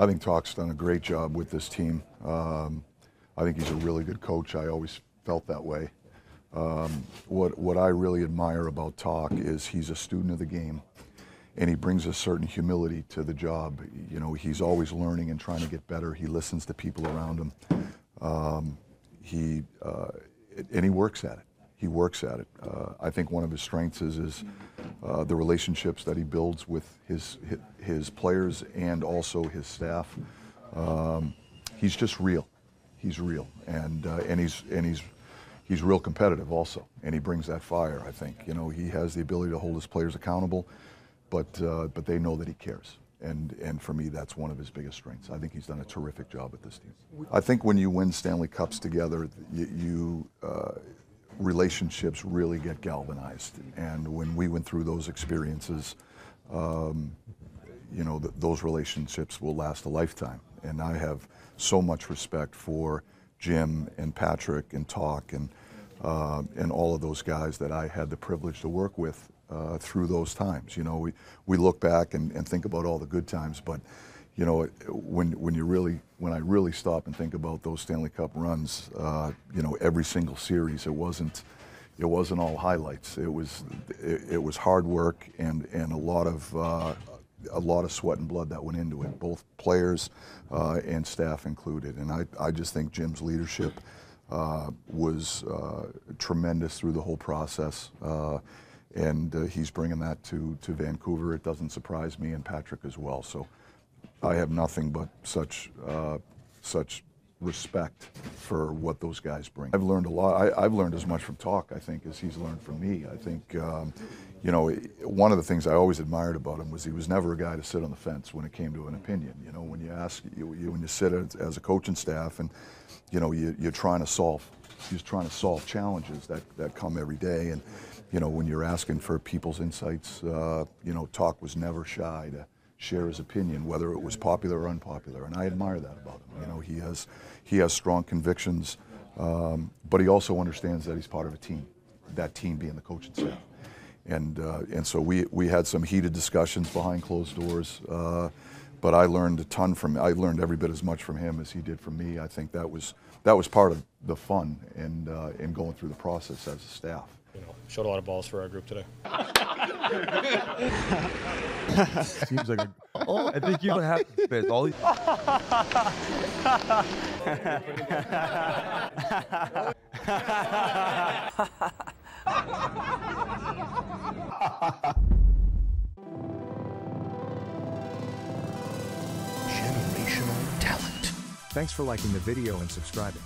I think Tocchet's done a great job with this team. I think he's a really good coach. I always felt that way. What I really admire about Tocchet is he's a student of the game, and he brings a certain humility to the job. You know, he's always learning and trying to get better. He listens to people around him. And he works at it. He works at it. I think one of his strengths is the relationships that he builds with his players and also his staff. He's just real. He's real, and he's real competitive also, and he brings that fire. I think, you know, he has the ability to hold his players accountable, but they know that he cares. And for me, that's one of his biggest strengths. I think he's done a terrific job at this team. I think when you win Stanley Cups together, relationships really get galvanized. And when we went through those experiences, you know, those relationships will last a lifetime. And I have so much respect for Jim and Patrick and Tocchet and all of those guys that I had the privilege to work with through those times. You know, we look back and think about all the good times, but you know, when I really stop and think about those Stanley Cup runs, you know, every single series, it wasn't all highlights. It was hard work and a lot of sweat and blood that went into it, both players and staff included. And I just think Jim's leadership was tremendous through the whole process. And he's bringing that to Vancouver. It doesn't surprise me, and Patrick as well. So I have nothing but such respect for what those guys bring. I've learned a lot. I've learned as much from Tocchet, I think, as he's learned from me. I think, you know, one of the things I always admired about him was he was never a guy to sit on the fence when it came to an opinion. You know, when you sit as a coaching staff and, you know, you're trying to solve challenges that come every day. And, you know, when you're asking for people's insights, you know, Tocchet was never shy to share his opinion, whether it was popular or unpopular, and I admire that about him. You know, he has strong convictions, but he also understands that he's part of a team, that team being the coaching staff. And so we had some heated discussions behind closed doors, but I learned a ton from him. I learned every bit as much from him as he did from me. I think that was part of the fun in going through the process as a staff. You know, showed a lot of balls for our group today. Seems like I think you would have to spend all these. Generational talent. Thanks for liking the video and subscribing.